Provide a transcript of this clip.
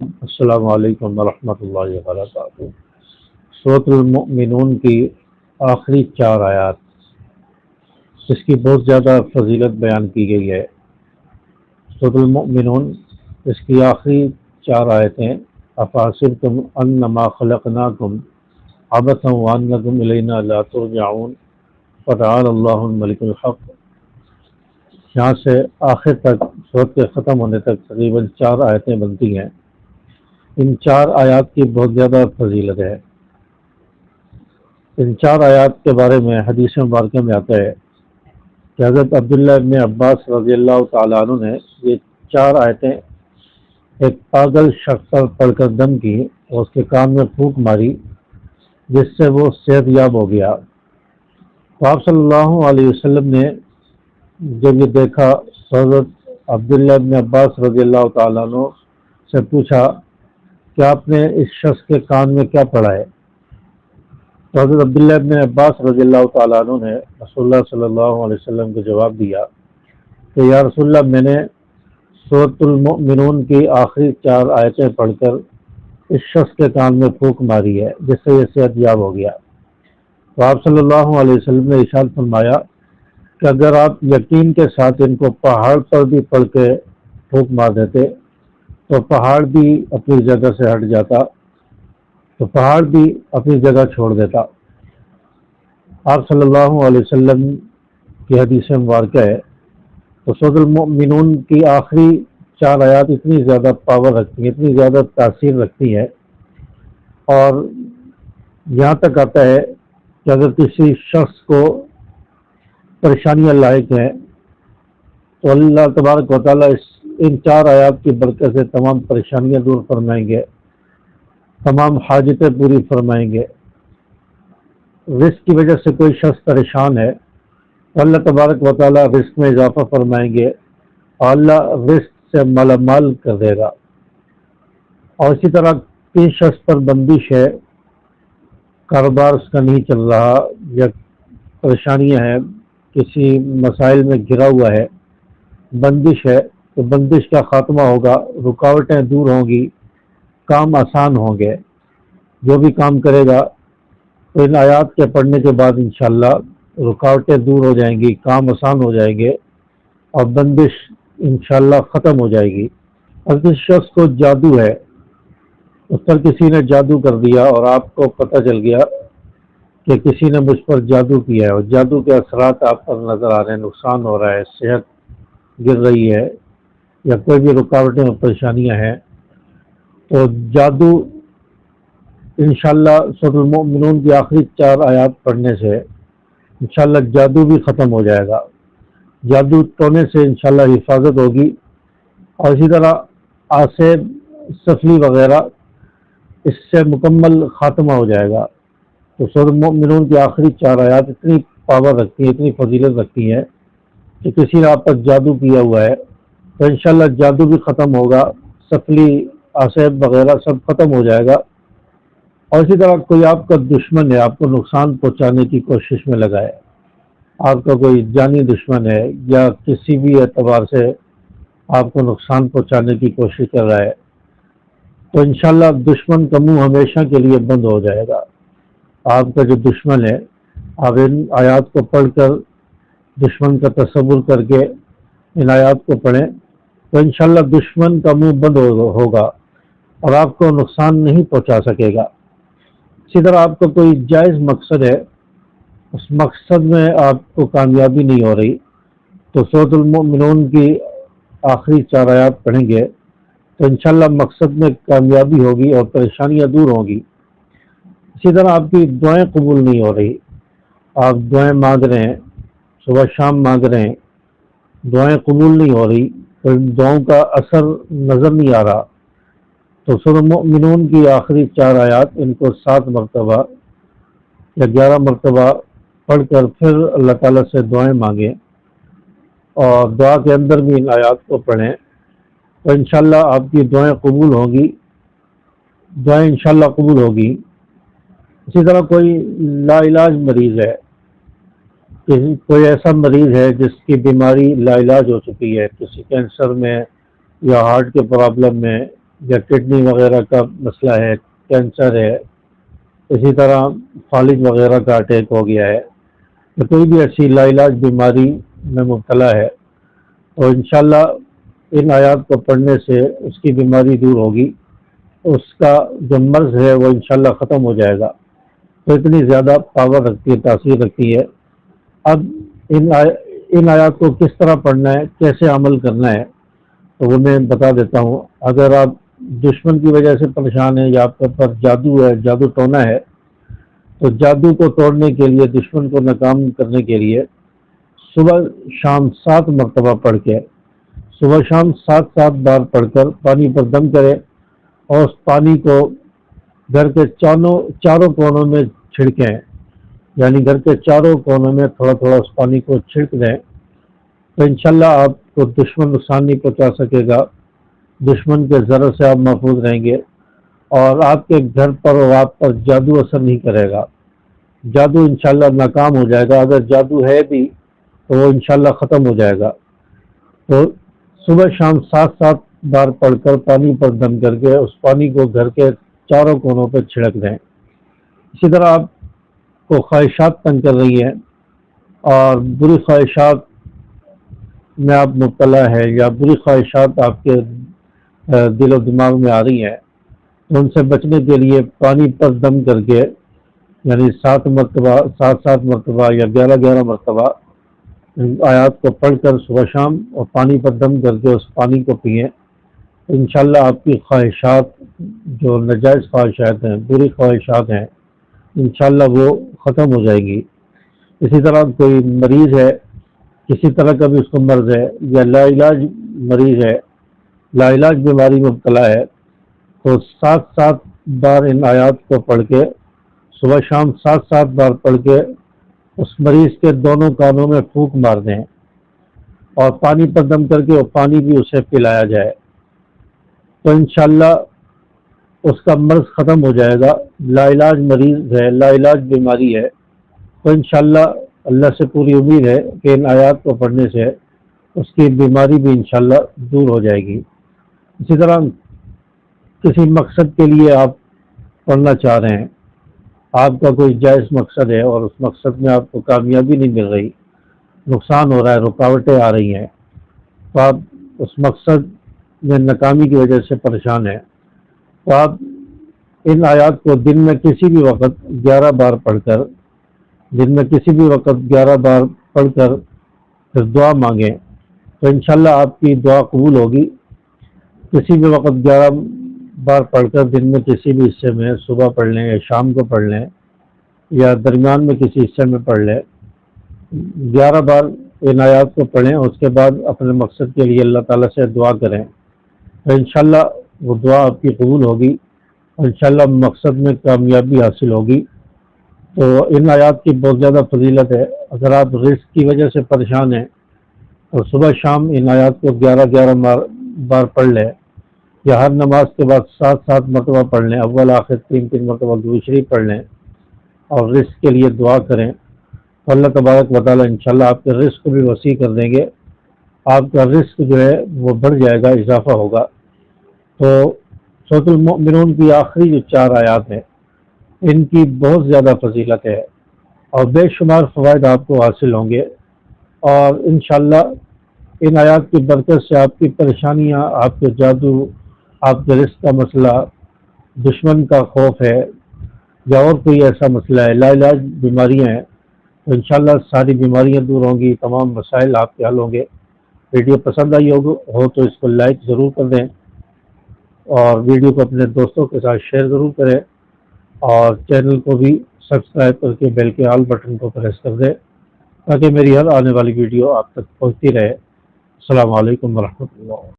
السلام علیکم ورحمۃ اللہ وبرکاتہ۔ سورۃ المؤمنون کی آخری چار آیات، اس کی بہت زیادہ فضیلت بیان کی گئی ہے۔ سورۃ المؤمنون، اس کی آخری چار آیتیں افحسبتم انما خلقناکم عبثا وانکم الینا لا ترجعون فتعالی اللہ الملک الحق، یہاں سے آخر تک سورۃ کے ختم ہونے تک تقریباً چار آیتیں بنتی ہیں۔ ان چار آیات کی بہت زیادہ فضیلت ہے۔ ان چار آیات کے بارے میں حدیث مبارکہ میں آتا ہے کہ حضرت عبداللہ ابن عباس رضی اللہ تعالیٰ عنہ نے یہ چار آیتیں ایک پاگل شخص پر پڑھ کر دم کی اور اس کے کان میں پھونک ماری، جس سے وہ صحت یاب ہو گیا۔ تو آپ صلی اللہ علیہ وسلم نے جب یہ دیکھا تو حضرت عبداللہ ابن عباس رضی اللہ تعالیٰ عنہ سے پوچھا کہ آپ نے اس شخص کے کان میں کیا پڑھا ہے؟ تو حضرت عبداللہ ابن عباس رضی اللہ تعالیٰ عنہ نے رسول اللہ صلی اللہ علیہ وسلم کو جواب دیا کہ یا رسول اللہ، میں نے سورۃ المؤمنون کی آخری چار آیتیں پڑھ کر اس شخص کے کان میں پھونک ماری ہے، جس سے یہ صحت یاب ہو گیا۔ تو آپ صلی اللہ علیہ وسلم نے ارشاد فرمایا کہ اگر آپ یقین کے ساتھ ان کو پہاڑ پر بھی پڑھ کے پھونک مار دیتے تو پہاڑ بھی اپنی جگہ سے ہٹ جاتا، تو پہاڑ بھی اپنی جگہ چھوڑ دیتا۔ آپ صلی اللہ علیہ وسلم کی حدیث مبارکہ ہے۔ تو سورۃ المؤمنون کی آخری چار آیات اتنی زیادہ پاور رکھتی ہیں، اتنی زیادہ تاثیر رکھتی ہیں، اور یہاں تک آتا ہے کہ اگر کسی شخص کو پریشانیاں لاحق ہیں تو اللہ تبارک و تعالیٰ ان چار آیات کی برکت سے تمام پریشانیاں دور فرمائیں گے، تمام حاجتیں پوری فرمائیں گے۔ رزق کی وجہ سے کوئی شخص پریشان ہے تو اللہ تبارک و تعالیٰ رزق میں اضافہ فرمائیں گے اور اللہ رزق سے مالا مال کر دے گا۔ اور اسی طرح کسی شخص پر بندش ہے، کاروبار اس کا نہیں چل رہا یا پریشانیاں ہیں، کسی مسائل میں گھرا ہوا ہے، بندش ہے، تو بندش کا خاتمہ ہوگا، رکاوٹیں دور ہوں گی، کام آسان ہوں گے۔ جو بھی کام کرے گا تو ان آیات کے پڑھنے کے بعد انشاءاللہ رکاوٹیں دور ہو جائیں گی، کام آسان ہو جائیں گے اور بندش انشاءاللہ ختم ہو جائے گی۔ اور جس شخص کو جادو ہے، اس پر کسی نے جادو کر دیا اور آپ کو پتہ چل گیا کہ کسی نے مجھ پر جادو کیا ہے اور جادو کے اثرات آپ پر نظر آ رہے ہیں، نقصان ہو رہا ہے، صحت گر رہی ہے یا کوئی بھی رکاوٹیں اور پریشانیاں ہیں، تو جادو انشاءاللہ سورۃ المؤمنون کی آخری چار آیات پڑھنے سے انشاءاللہ جادو بھی ختم ہو جائے گا، جادو ٹونے سے انشاءاللہ حفاظت ہوگی، اور اسی طرح آسیب سفلی وغیرہ اس سے مکمل خاتمہ ہو جائے گا۔ تو سورۃ المؤمنون کی آخری چار آیات اتنی پاور رکھتی ہیں، اتنی فضیلت رکھتی ہیں کہ کسی نے آپ پر جادو کیا ہوا ہے تو انشاءاللہ جادو بھی ختم ہوگا، سفلی آسیب وغیرہ سب ختم ہو جائے گا۔ اور اسی طرح کوئی آپ کا دشمن ہے، آپ کو نقصان پہنچانے کی کوشش میں لگا ہے، آپ کا کوئی جانی دشمن ہے یا کسی بھی اعتبار سے آپ کو نقصان پہنچانے کی کوشش کر رہا ہے، تو انشاءاللہ دشمن کا منہ ہمیشہ کے لیے بند ہو جائے گا۔ آپ کا جو دشمن ہے، آپ ان آیات کو پڑھ کر دشمن کا تصور کر کے ان آیات کو پڑھیں تو انشاءاللہ دشمن کا منہ بند ہوگا اور آپ کو نقصان نہیں پہنچا سکے گا۔ اسی طرح آپ کا کوئی جائز مقصد ہے، اس مقصد میں آپ کو کامیابی نہیں ہو رہی، تو سورۃ المؤمنون کی آخری چار آیات پڑھیں گے تو انشاءاللہ مقصد میں کامیابی ہوگی اور پریشانیاں دور ہوں گی۔ اسی طرح آپ کی دعائیں قبول نہیں ہو رہی، آپ دعائیں مانگ رہے ہیں، صبح شام مانگ رہے ہیں، دعائیں قبول نہیں ہو رہی، تو ان دعاؤں کا اثر نظر نہیں آ رہا، تو سورۃ المؤمنون کی آخری چار آیات ان کو 7 مرتبہ یا 11 مرتبہ پڑھ کر پھر اللہ تعالیٰ سے دعائیں مانگیں اور دعا کے اندر بھی ان آیات کو پڑھیں تو انشاءاللہ آپ کی دعائیں قبول ہوں گی، دعائیں انشاءاللہ قبول ہوگی۔ اسی طرح کوئی لا علاج مریض ہے، کوئی ایسا مریض ہے جس کی بیماری لا علاج ہو چکی ہے، کسی کینسر میں یا ہارٹ کے پرابلم میں یا کڈنی وغیرہ کا مسئلہ ہے، کینسر ہے، اسی طرح فالج وغیرہ کا اٹیک ہو گیا ہے، تو کوئی بھی ایسی لا علاج بیماری میں مبتلا ہے، تو انشاءاللہ ان آیات کو پڑھنے سے اس کی بیماری دور ہوگی، اس کا جو مرض ہے وہ انشاءاللہ ختم ہو جائے گا۔ تو اتنی زیادہ پاور رکھتی ہے، تاثیر رکھتی ہے۔ اب ان آیات کو کس طرح پڑھنا ہے، کیسے عمل کرنا ہے، تو وہ میں بتا دیتا ہوں۔ اگر آپ دشمن کی وجہ سے پریشان ہیں یا آپ کے پر جادو ہے، جادو ٹونا ہے، تو جادو کو توڑنے کے لیے، دشمن کو ناکام کرنے کے لیے صبح شام 7 مرتبہ پڑھ کے، صبح شام 7 بار پڑھ کر پانی پر دم کرے، اور اس پانی کو گھر کے چاروں کونوں میں چھڑکیں، یعنی گھر کے چاروں کونوں میں تھوڑا تھوڑا اس پانی کو چھڑک دیں، تو انشاءاللہ آپ کو دشمن نقصان نہیں پہنچا سکے گا، دشمن کے ضرر سے آپ محفوظ رہیں گے، اور آپ کے گھر پر اور آپ پر جادو اثر نہیں کرے گا، جادو انشاءاللہ ناکام ہو جائے گا۔ اگر جادو ہے بھی تو وہ انشاءاللہ ختم ہو جائے گا۔ تو صبح شام 7 بار پڑھ کر پانی پر دم کر کے اس پانی کو گھر کے چاروں کونوں پہ چھڑک دیں۔ اسی طرح آپ کو خواہشات تنگ کر رہی ہیں اور بری خواہشات میں آپ مبتلا ہے، یا بری خواہشات آپ کے دل و دماغ میں آ رہی ہیں، تو ان سے بچنے کے لیے پانی پر دم کر کے، یعنی 7 مرتبہ یا 11 مرتبہ آیات کو پڑھ کر صبح شام اور پانی پر دم کر کے اس پانی کو پئیں، انشاءاللہ آپ کی خواہشات، جو ناجائز خواہشات ہیں، بری خواہشات ہیں، انشاءاللہ وہ ختم ہو جائے گی۔ اسی طرح کوئی مریض ہے، کسی طرح کا بھی اس کو مرض ہے، یا لا علاج مریض ہے، لا علاج بیماری میں مبتلا ہے، تو 7 بار ان آیات کو پڑھ کے، صبح شام 7 بار پڑھ کے اس مریض کے دونوں کانوں میں پھونک مار دیں، اور پانی پر دم کر کے وہ پانی بھی اسے پلایا جائے، تو انشاءاللہ اس کا مرض ختم ہو جائے گا۔ لا علاج مریض ہے، لا علاج بیماری ہے، تو انشاءاللہ اللہ سے پوری امید ہے کہ ان آیات کو پڑھنے سے اس کی بیماری بھی انشاءاللہ دور ہو جائے گی۔ اسی طرح کسی مقصد کے لیے آپ پڑھنا چاہ رہے ہیں، آپ کا کوئی جائز مقصد ہے اور اس مقصد میں آپ کو کامیابی نہیں مل رہی، نقصان ہو رہا ہے، رکاوٹیں آ رہی ہیں، تو آپ اس مقصد میں ناکامی کی وجہ سے پریشان ہیں، تو آپ ان آیات کو دن میں کسی بھی وقت 11 بار پڑھ کر، دن میں کسی بھی وقت 11 بار پڑھ کر پھر دعا مانگیں، تو انشاءاللہ آپ کی دعا قبول ہوگی۔ کسی بھی وقت 11 بار پڑھ کر دن میں کسی بھی حصے میں، صبح پڑھ لیں یا شام کو پڑھ لیں یا درمیان میں کسی حصے میں پڑھ لیں، 11 بار ان آیات کو پڑھیں، اس کے بعد اپنے مقصد کے لیے اللہ تعالیٰ سے دعا کریں، تو انشاءاللہ وہ دعا آپ کی قبول ہوگی، اور انشاءاللہ مقصد میں کامیابی حاصل ہوگی۔ تو ان آیات کی بہت زیادہ فضیلت ہے۔ اگر آپ رزق کی وجہ سے پریشان ہیں تو صبح شام ان آیات کو 11 بار پڑھ لیں، یا ہر نماز کے بعد 7 مرتبہ پڑھ لیں، اول آخر 3 مرتبہ درود شریف پڑھ لیں، اور رزق کے لیے دعا کریں، تو اللہ تبارک و تعالیٰ انشاءاللہ آپ کے رزق کو بھی وسیع کر دیں گے، آپ کا رزق جو ہے وہ بڑھ جائے گا، اضافہ ہوگا۔ تو سورۃ المؤمنون کی آخری جو 4 آیات ہیں، ان کی بہت زیادہ فضیلت ہے، اور بے شمار فوائد آپ کو حاصل ہوں گے، اور انشاءاللہ ان آیات کی برکت سے آپ کی پریشانیاں، آپ کے جادو، آپ کے رزق کا مسئلہ، دشمن کا خوف ہے، یا اور کوئی ایسا مسئلہ ہے، لا علاج بیماریاں ہیں، تو انشاءاللہ ساری بیماریاں دور ہوں گی، تمام مسائل آپ کے حل ہوں گے۔ ویڈیو پسند آئی ہو تو اس کو لائک ضرور کر دیں، اور ویڈیو کو اپنے دوستوں کے ساتھ شیئر ضرور کریں، اور چینل کو بھی سبسکرائب کر کے بیل کے آل بٹن کو پریس کر دیں، تاکہ میری ہر آنے والی ویڈیو آپ تک پہنچتی رہے۔ السلام علیکم ورحمۃ اللہ۔